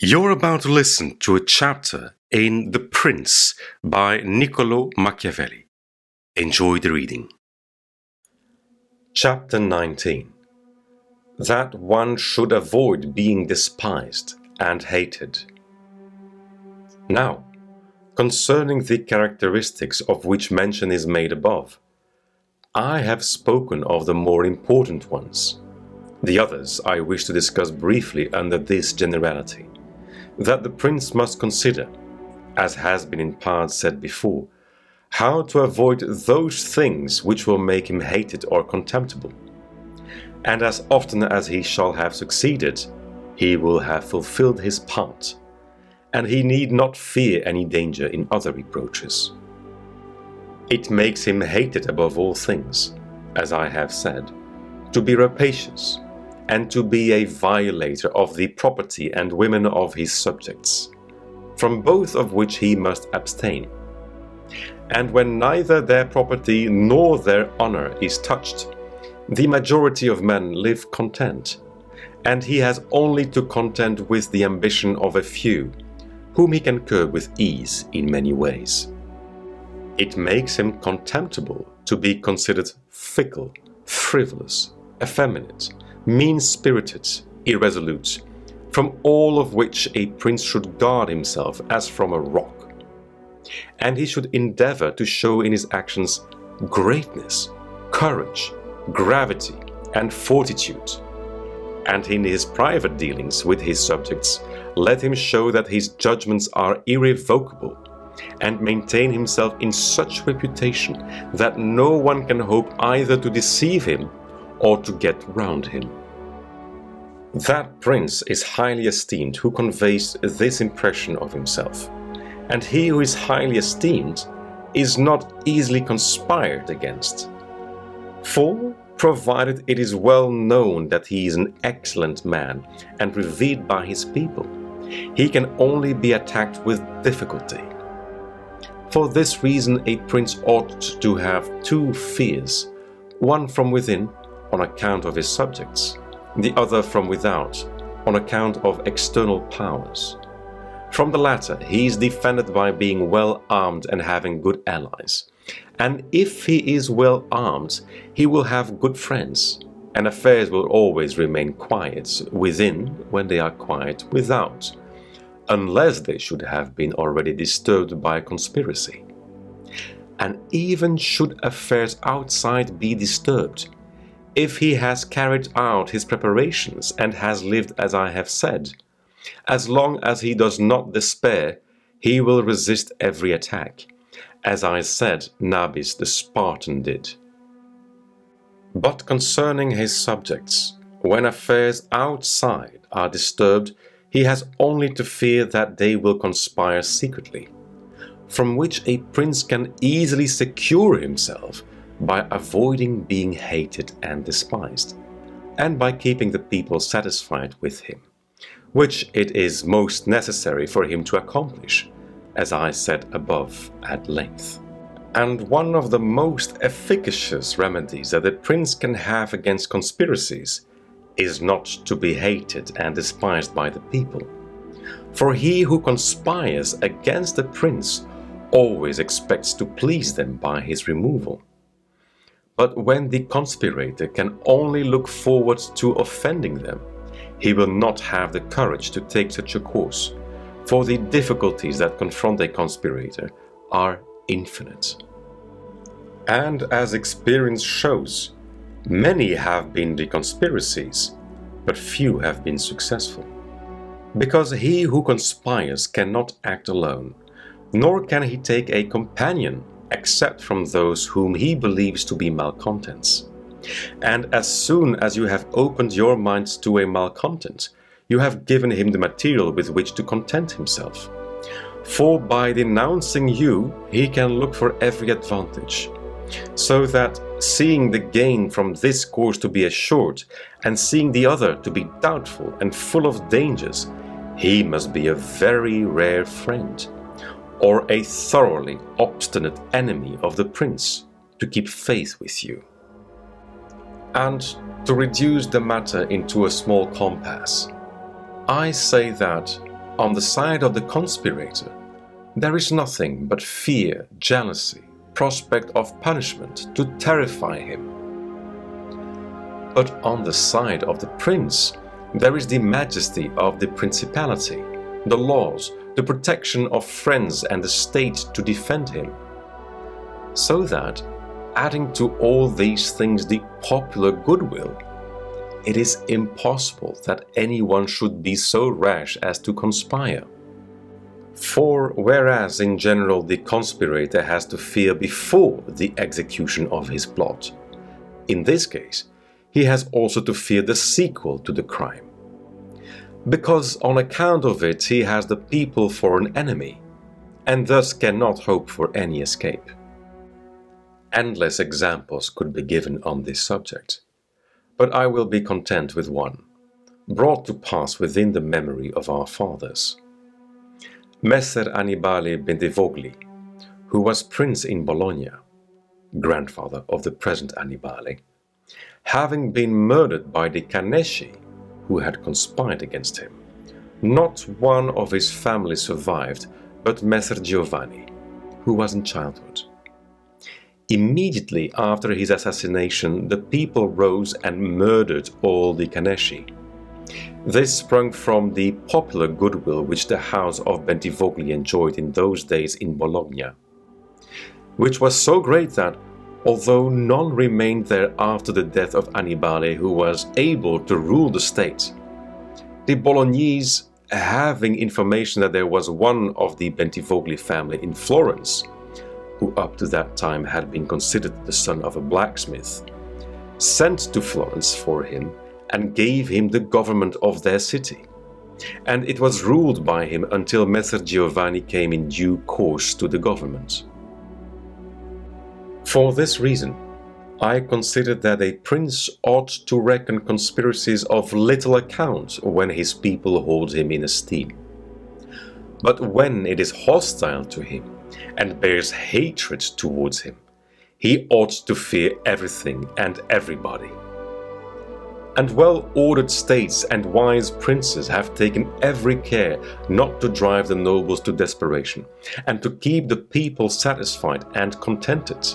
You're about to listen to a chapter in The Prince by Niccolò Machiavelli. Enjoy the reading. Chapter 19. That one should avoid being despised and hated. Now, concerning the characteristics of which mention is made above, I have spoken of the more important ones. The others I wish to discuss briefly under this generality. That the prince must consider, as has been in part said before, how to avoid those things which will make him hated or contemptible. And as often as he shall have succeeded, he will have fulfilled his part, and he need not fear any danger in other reproaches. It makes him hated above all things, as I have said, to be rapacious, and to be a violator of the property and women of his subjects, from both of which he must abstain. And when neither their property nor their honor is touched, the majority of men live content, and he has only to contend with the ambition of a few, whom he can curb with ease in many ways. It makes him contemptible to be considered fickle, frivolous, effeminate, mean-spirited, irresolute, from all of which a prince should guard himself as from a rock. And he should endeavor to show in his actions greatness, courage, gravity, and fortitude. And in his private dealings with his subjects, let him show that his judgments are irrevocable, and maintain himself in such reputation that no one can hope either to deceive him or to get round him. That prince is highly esteemed who conveys this impression of himself, and he who is highly esteemed is not easily conspired against. For, provided it is well known that he is an excellent man and revered by his people, he can only be attacked with difficulty. For this reason a prince ought to have two fears, one from within, on account of his subjects, the other from without, on account of external powers. From the latter, he is defended by being well armed and having good allies. And if he is well armed, he will have good friends, and affairs will always remain quiet within when they are quiet without, unless they should have been already disturbed by conspiracy. And even should affairs outside be disturbed, if he has carried out his preparations and has lived as I have said, as long as he does not despair, he will resist every attack, as I said Nabis the Spartan did. But concerning his subjects, when affairs outside are disturbed, he has only to fear that they will conspire secretly, from which a prince can easily secure himself by avoiding being hated and despised, and by keeping the people satisfied with him, which it is most necessary for him to accomplish, as I said above at length. And one of the most efficacious remedies that a prince can have against conspiracies is not to be hated and despised by the people. For he who conspires against a prince always expects to please them by his removal. But when the conspirator can only look forward to offending them, he will not have the courage to take such a course, for the difficulties that confront a conspirator are infinite. And as experience shows, many have been the conspiracies, but few have been successful. Because he who conspires cannot act alone, nor can he take a companion except from those whom he believes to be malcontents. And as soon as you have opened your minds to a malcontent, you have given him the material with which to content himself. For by denouncing you, he can look for every advantage. So that, seeing the gain from this course to be assured, and seeing the other to be doubtful and full of dangers, he must be a very rare friend, or a thoroughly obstinate enemy of the prince, to keep faith with you. And to reduce the matter into a small compass, I say that, On the side of the conspirator, there is nothing but fear, jealousy, prospect of punishment to terrify him. But on the side of the prince, there is the majesty of the principality, the laws, the protection of friends and the state to defend him. So that, adding to all these things the popular goodwill, it is impossible that anyone should be so rash as to conspire. For whereas in general the conspirator has to fear before the execution of his plot, in this case he has also to fear the sequel to the crime. Because on account of it he has the people for an enemy, and thus cannot hope for any escape. Endless examples could be given on this subject, but I will be content with one, brought to pass within the memory of our fathers. Messer Annibale Bentivogli, who was prince in Bologna, grandfather of the present Annibale, having been murdered by the Ch19, who had conspired against him, not one of his family survived, but Messer Giovanni, who was in childhood. Immediately after his assassination, the people rose and murdered all the Ch19. This sprung from the popular goodwill which the house of Bentivogli enjoyed in those days in Bologna, which was so great that, although none remained there after the death of Annibale who was able to rule the state, the Bolognese, having information that there was one of the Bentivogli family in Florence, who up to that time had been considered the son of a blacksmith, sent to Florence for him and gave him the government of their city, and it was ruled by him until Messer Giovanni came in due course to the government. For this reason, I consider that a prince ought to reckon conspiracies of little account when his people hold him in esteem. But when it is hostile to him and bears hatred towards him, he ought to fear everything and everybody. And well-ordered states and wise princes have taken every care not to drive the nobles to desperation, and to keep the people satisfied and contented,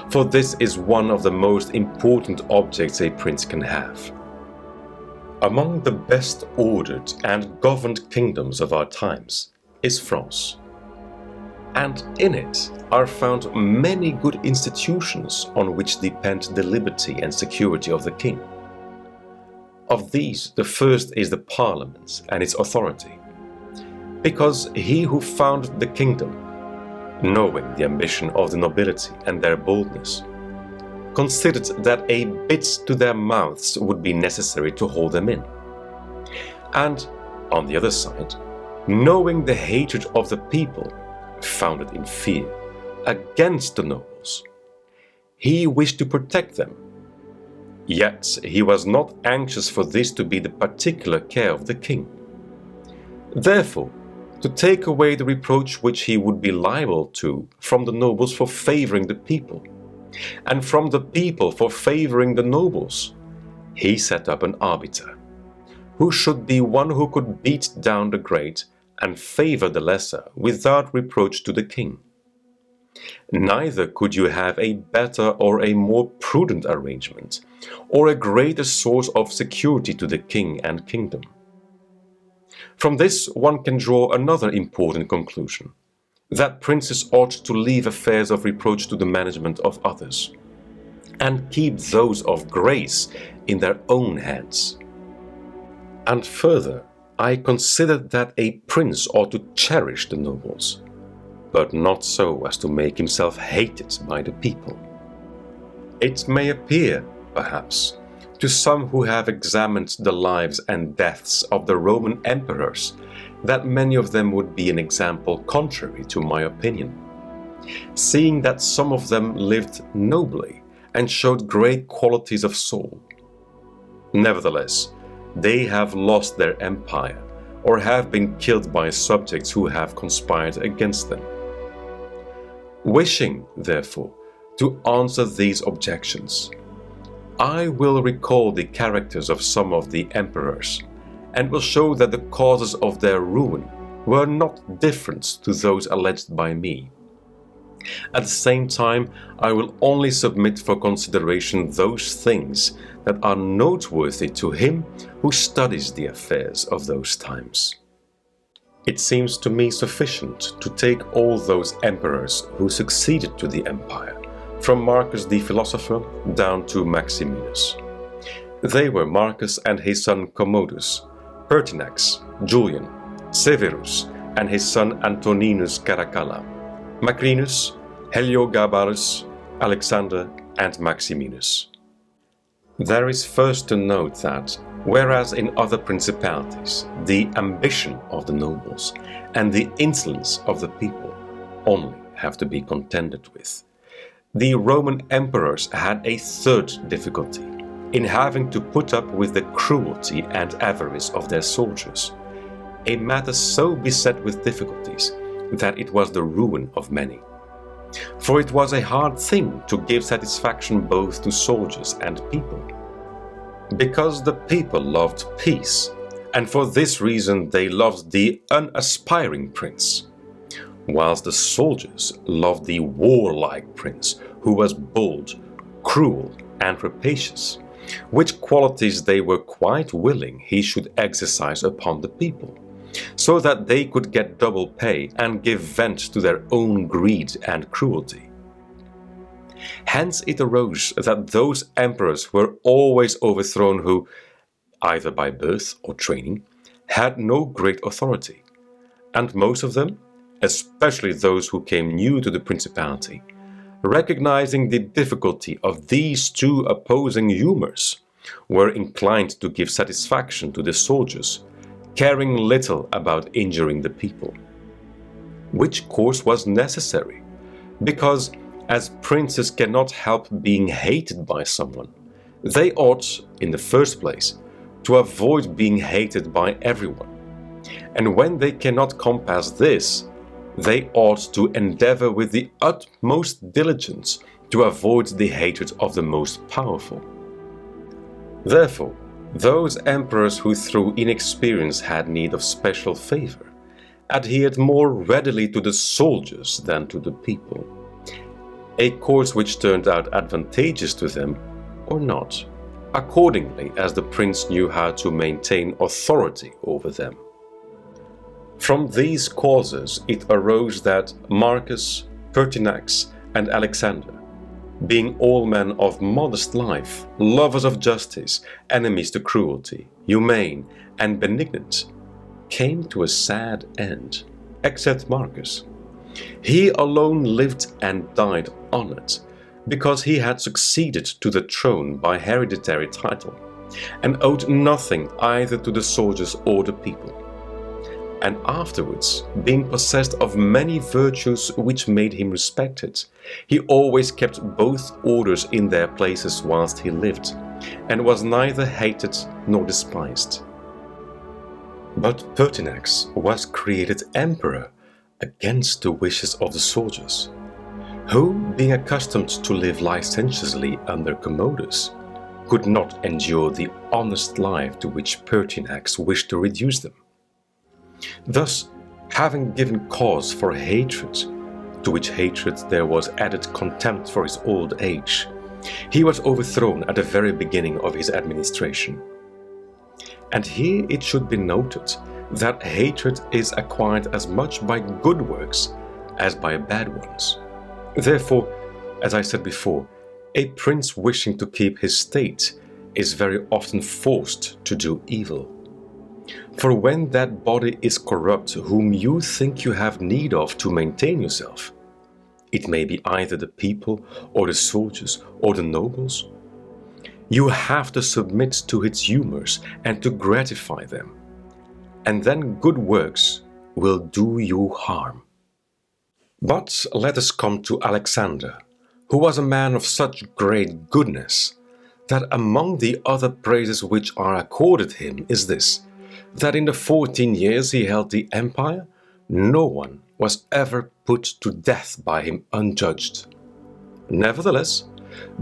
for this is one of the most important objects a prince can have. Among the best ordered and governed kingdoms of our times is France, and in it are found many good institutions on which depend the liberty and security of the king. Of these, the first is the Parliament and its authority, because he who founded the kingdom, knowing the ambition of the nobility and their boldness, considered that a bit to their mouths would be necessary to hold them in. And, on the other side, knowing the hatred of the people, founded in fear, against the nobles, he wished to protect them. Yet he was not anxious for this to be the particular care of the king. Therefore, to take away the reproach which he would be liable to from the nobles for favoring the people, and from the people for favoring the nobles, he set up an arbiter, who should be one who could beat down the great and favor the lesser without reproach to the king. Neither could you have a better or a more prudent arrangement, or a greater source of security to the king and kingdom. From this one can draw another important conclusion, that princes ought to leave affairs of reproach to the management of others, and keep those of grace in their own hands. And further, I consider that a prince ought to cherish the nobles, but not so as to make himself hated by the people. It may appear, perhaps, to some who have examined the lives and deaths of the Roman emperors, that many of them would be an example contrary to my opinion, seeing that some of them lived nobly and showed great qualities of soul. Nevertheless, they have lost their empire, or have been killed by subjects who have conspired against them. Wishing, therefore, to answer these objections, I will recall the characters of some of the emperors, and will show that the causes of their ruin were not different to those alleged by me. At the same time, I will only submit for consideration those things that are noteworthy to him who studies the affairs of those times. It seems to me sufficient to take all those emperors who succeeded to the empire, from Marcus the philosopher down to Maximinus. They were Marcus and his son Commodus, Pertinax, Julian, Severus, and his son Antoninus Caracalla, Macrinus, Heliogabalus, Alexander, and Maximinus. There is first to note that, whereas in other principalities the ambition of the nobles and the insolence of the people only have to be contended with, the Roman emperors had a third difficulty in having to put up with the cruelty and avarice of their soldiers, a matter so beset with difficulties that it was the ruin of many. For it was a hard thing to give satisfaction both to soldiers and people, because the people loved peace, and for this reason they loved the unaspiring prince, whilst the soldiers loved the warlike prince, who was bold, cruel, and rapacious, which qualities they were quite willing he should exercise upon the people, so that they could get double pay and give vent to their own greed and cruelty. Hence it arose that those emperors were always overthrown who, either by birth or training, had no great authority, and most of them, especially those who came new to the principality, recognizing the difficulty of these two opposing humors, were inclined to give satisfaction to the soldiers, caring little about injuring the people. Which course was necessary, because as princes cannot help being hated by someone, they ought, in the first place, to avoid being hated by everyone. And when they cannot compass this, they ought to endeavor with the utmost diligence to avoid the hatred of the most powerful. Therefore, those emperors who through inexperience had need of special favor adhered more readily to the soldiers than to the people, a course which turned out advantageous to them or not, accordingly as the prince knew how to maintain authority over them. From these causes it arose that Marcus, Pertinax, and Alexander, being all men of modest life, lovers of justice, enemies to cruelty, humane, and benignant, came to a sad end, except Marcus. He alone lived and died honored, because he had succeeded to the throne by hereditary title, and owed nothing either to the soldiers or the people. And afterwards, being possessed of many virtues which made him respected, he always kept both orders in their places whilst he lived, and was neither hated nor despised. But Pertinax was created emperor against the wishes of the soldiers, who, being accustomed to live licentiously under Commodus, could not endure the honest life to which Pertinax wished to reduce them. Thus, having given cause for hatred, to which hatred there was added contempt for his old age, he was overthrown at the very beginning of his administration. And here it should be noted that hatred is acquired as much by good works as by bad ones. Therefore, as I said before, a prince wishing to keep his state is very often forced to do evil. For when that body is corrupt whom you think you have need of to maintain yourself, it may be either the people or the soldiers or the nobles, you have to submit to its humors and to gratify them, and then good works will do you harm. But let us come to Alexander, who was a man of such great goodness, that among the other praises which are accorded him is this, that in the 14 years he held the empire, no one was ever put to death by him unjudged. Nevertheless,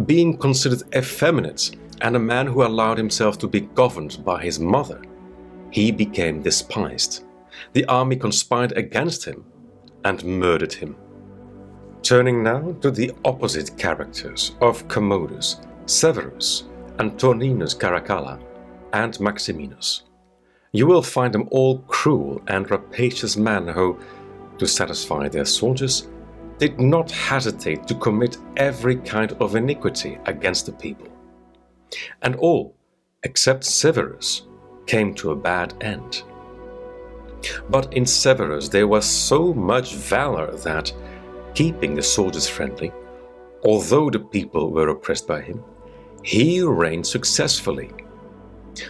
being considered effeminate and a man who allowed himself to be governed by his mother, he became despised, the army conspired against him and murdered him. Turning now to the opposite characters of Commodus, Severus, Antoninus Caracalla, and Maximinus. You will find them all cruel and rapacious men who, to satisfy their soldiers, did not hesitate to commit every kind of iniquity against the people. And all, except Severus, came to a bad end. But in Severus there was so much valor that, keeping the soldiers friendly, although the people were oppressed by him, he reigned successfully.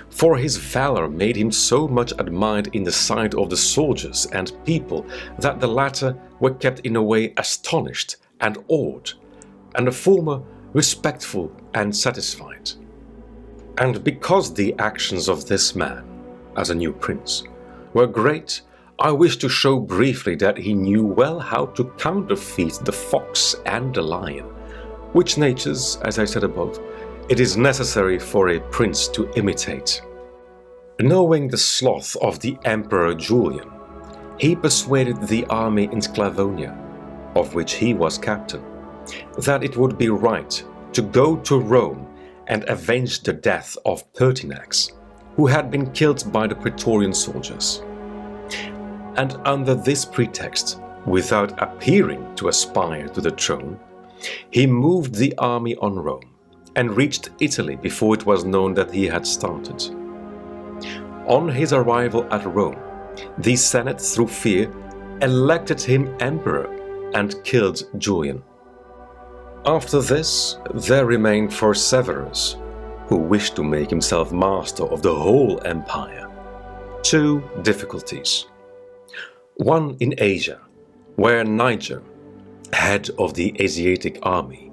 For his valor made him so much admired in the sight of the soldiers and people that the latter were kept in a way astonished and awed, and the former respectful and satisfied. And because the actions of this man, as a new prince, were great, I wish to show briefly that he knew well how to counterfeit the fox and the lion, which natures, as I said above, it is necessary for a prince to imitate. Knowing the sloth of the Emperor Julian, he persuaded the army in Sclavonia, of which he was captain, that it would be right to go to Rome and avenge the death of Pertinax, who had been killed by the Praetorian soldiers. And under this pretext, without appearing to aspire to the throne, he moved the army on Rome and reached Italy before it was known that he had started. On his arrival at Rome, the Senate, through fear, elected him emperor and killed Julian. After this, there remained for Severus, who wished to make himself master of the whole empire, two difficulties. One in Asia, where Niger, head of the Asiatic army,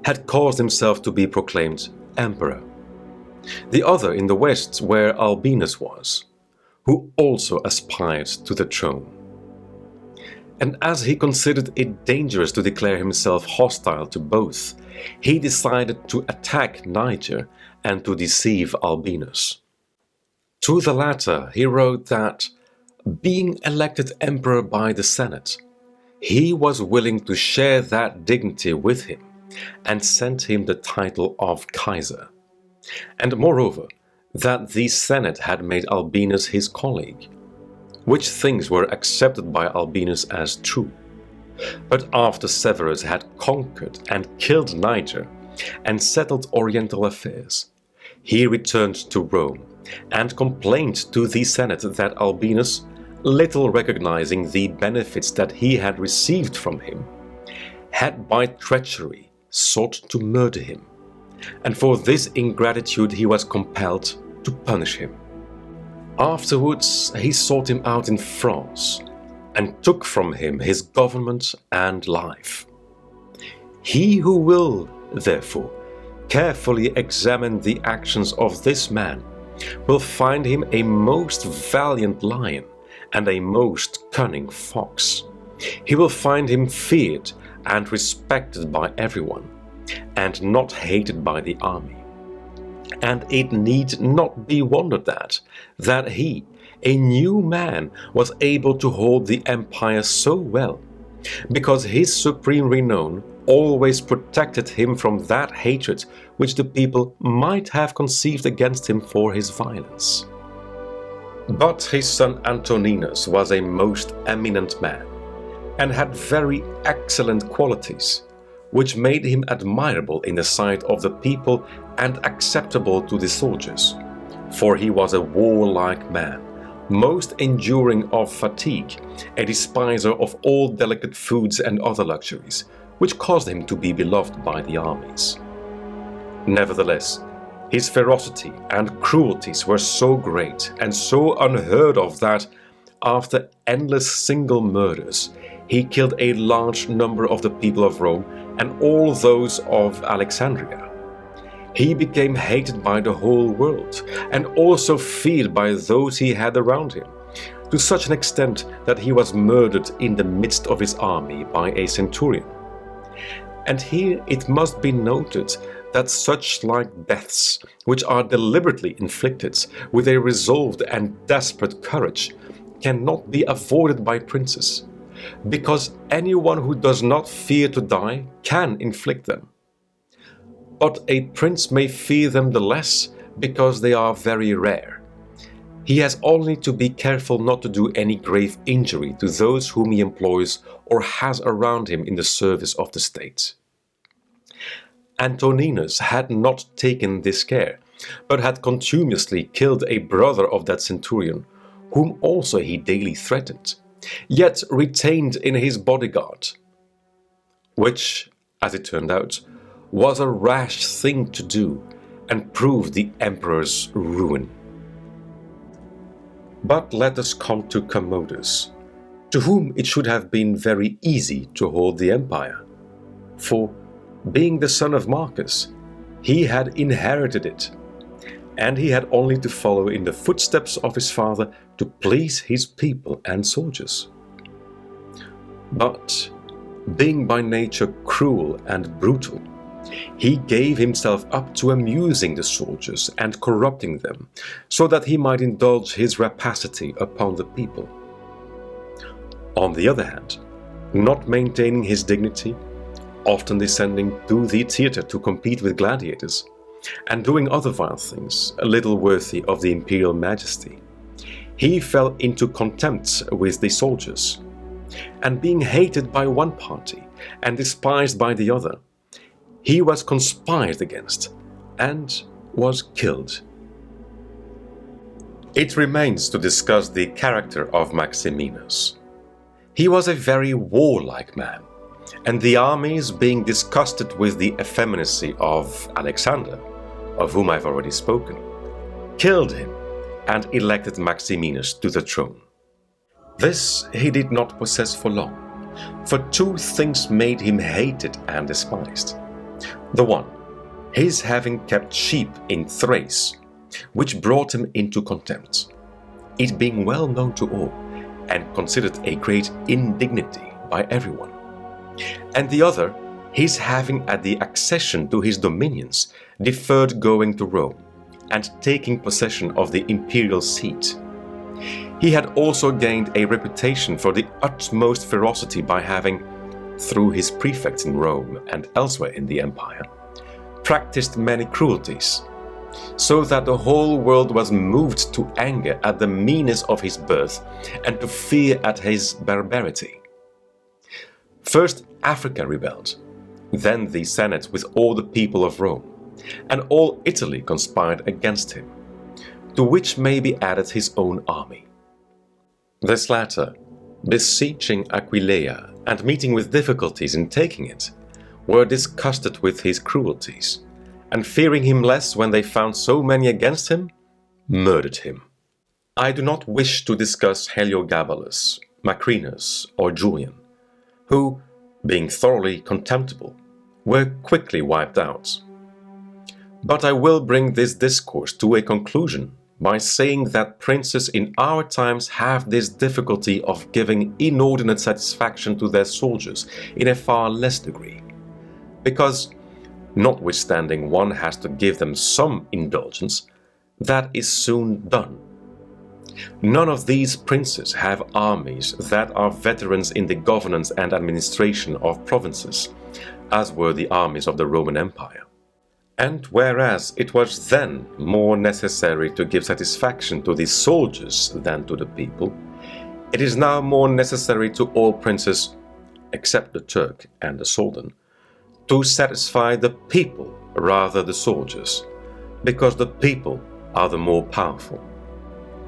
had caused himself to be proclaimed emperor. The other in the west, where Albinus was, who also aspired to the throne. And as he considered it dangerous to declare himself hostile to both, he decided to attack Niger and to deceive Albinus. To the latter he wrote that, being elected emperor by the Senate, he was willing to share that dignity with him and sent him the title of Kaiser. And moreover, that the Senate had made Albinus his colleague, which things were accepted by Albinus as true. But after Severus had conquered and killed Niger and settled Oriental affairs, he returned to Rome and complained to the Senate that Albinus, little recognizing the benefits that he had received from him, had by treachery sought to murder him, and for this ingratitude he was compelled to punish him. Afterwards he sought him out in France and took from him his government and life. He who will, therefore, carefully examine the actions of this man will find him a most valiant lion and a most cunning fox. He will find him feared and respected by everyone, and not hated by the army. And it need not be wondered at that he, a new man, was able to hold the empire so well, because his supreme renown always protected him from that hatred which the people might have conceived against him for his violence. But his son Antoninus was a most eminent man, and had very excellent qualities, which made him admirable in the sight of the people and acceptable to the soldiers, for he was a warlike man, most enduring of fatigue, a despiser of all delicate foods and other luxuries, which caused him to be beloved by the armies. Nevertheless, his ferocity and cruelties were so great and so unheard of that, after endless single murders, he killed a large number of the people of Rome and all those of Alexandria. He became hated by the whole world, and also feared by those he had around him, to such an extent that he was murdered in the midst of his army by a centurion. And here it must be noted that such like deaths, which are deliberately inflicted with a resolved and desperate courage, cannot be avoided by princes, because anyone who does not fear to die can inflict them. But a prince may fear them the less because they are very rare. He has only to be careful not to do any grave injury to those whom he employs or has around him in the service of the state. Antoninus had not taken this care, but had contumeliously killed a brother of that centurion, whom also he daily threatened, yet retained in his bodyguard, which, as it turned out, was a rash thing to do and proved the emperor's ruin. But let us come to Commodus, to whom it should have been very easy to hold the empire, for, being the son of Marcus, he had inherited it, and he had only to follow in the footsteps of his father to please his people and soldiers. But, being by nature cruel and brutal, he gave himself up to amusing the soldiers and corrupting them, so that he might indulge his rapacity upon the people. On the other hand, not maintaining his dignity, often descending to the theatre to compete with gladiators, and doing other vile things, a little worthy of the imperial majesty, he fell into contempt with the soldiers, and being hated by one party and despised by the other, he was conspired against and was killed. It remains to discuss the character of Maximinus. He was a very warlike man, and the armies, being disgusted with the effeminacy of Alexander, of whom I've already spoken, killed him and elected Maximinus to the throne. This he did not possess for long, for two things made him hated and despised. The one, his having kept sheep in Thrace, which brought him into contempt, it being well known to all, and considered a great indignity by everyone. And the other, his having at the accession to his dominions deferred going to Rome, and taking possession of the imperial seat. He had also gained a reputation for the utmost ferocity by having, through his prefects in Rome and elsewhere in the empire, practiced many cruelties, so that the whole world was moved to anger at the meanness of his birth and to fear at his barbarity. First Africa rebelled, then the Senate with all the people of Rome, and all Italy conspired against him, to which may be added his own army. This latter, besieging Aquileia and meeting with difficulties in taking it, were disgusted with his cruelties, and fearing him less when they found so many against him, murdered him. I do not wish to discuss Heliogabalus, Macrinus, or Julian, who, being thoroughly contemptible, were quickly wiped out. But I will bring this discourse to a conclusion by saying that princes in our times have this difficulty of giving inordinate satisfaction to their soldiers in a far less degree, because, notwithstanding one has to give them some indulgence, that is soon done. None of these princes have armies that are veterans in the governance and administration of provinces, as were the armies of the Roman Empire. And whereas it was then more necessary to give satisfaction to the soldiers than to the people, it is now more necessary to all princes, except the Turk and the Soldan, to satisfy the people rather the soldiers, because the people are the more powerful.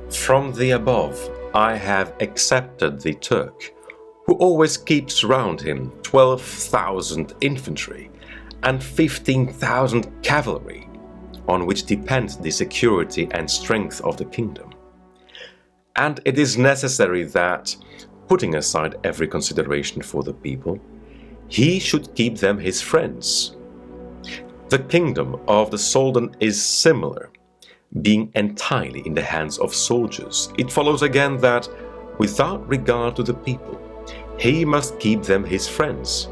From the above, I have accepted the Turk, who always keeps round him 12,000 infantry and 15,000 cavalry, on which depend the security and strength of the kingdom. And it is necessary that, putting aside every consideration for the people, he should keep them his friends. The kingdom of the Soldan is similar, being entirely in the hands of soldiers. It follows again that, without regard to the people, he must keep them his friends.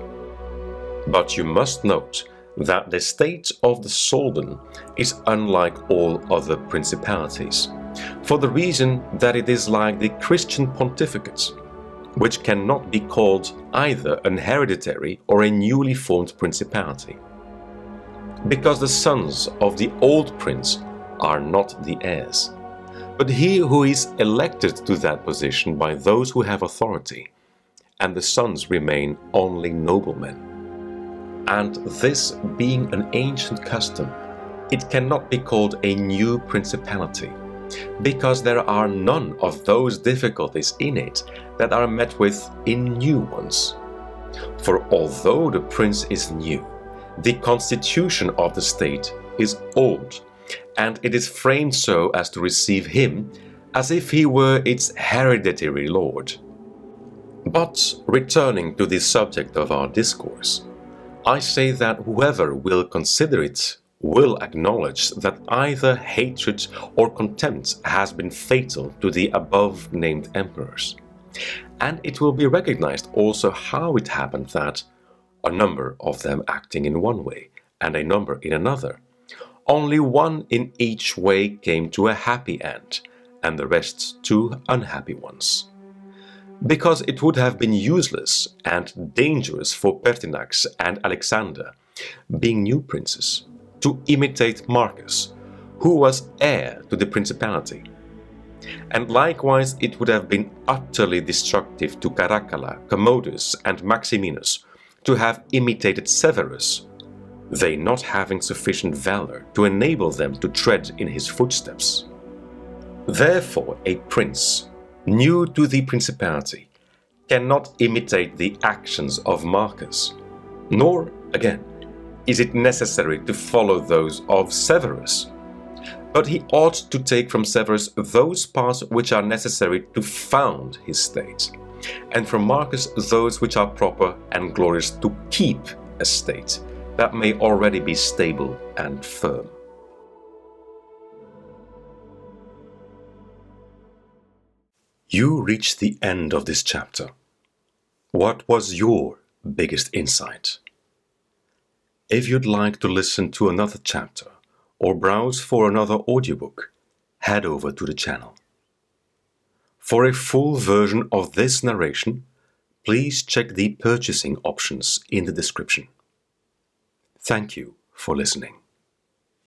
But you must note that the state of the Soldan is unlike all other principalities, for the reason that it is like the Christian pontificates, which cannot be called either an hereditary or a newly formed principality, because the sons of the old prince are not the heirs, but he who is elected to that position by those who have authority, and the sons remain only noblemen. And this being an ancient custom, it cannot be called a new principality, because there are none of those difficulties in it that are met with in new ones. For although the prince is new, the constitution of the state is old, and it is framed so as to receive him as if he were its hereditary lord. But returning to the subject of our discourse, I say that whoever will consider it will acknowledge that either hatred or contempt has been fatal to the above-named emperors, and it will be recognized also how it happened that, a number of them acting in one way and a number in another, only one in each way came to a happy end, and the rest to unhappy ones. Because it would have been useless and dangerous for Pertinax and Alexander, being new princes, to imitate Marcus, who was heir to the principality. And likewise it would have been utterly destructive to Caracalla, Commodus, and Maximinus to have imitated Severus, they not having sufficient valor to enable them to tread in his footsteps. Therefore a prince, new to the principality, cannot imitate the actions of Marcus, nor, again, is it necessary to follow those of Severus, but he ought to take from Severus those parts which are necessary to found his state, and from Marcus those which are proper and glorious to keep a state that may already be stable and firm. You reached the end of this chapter. What was your biggest insight? If you'd like to listen to another chapter or browse for another audiobook, head over to the channel. For a full version of this narration, please check the purchasing options in the description. Thank you for listening.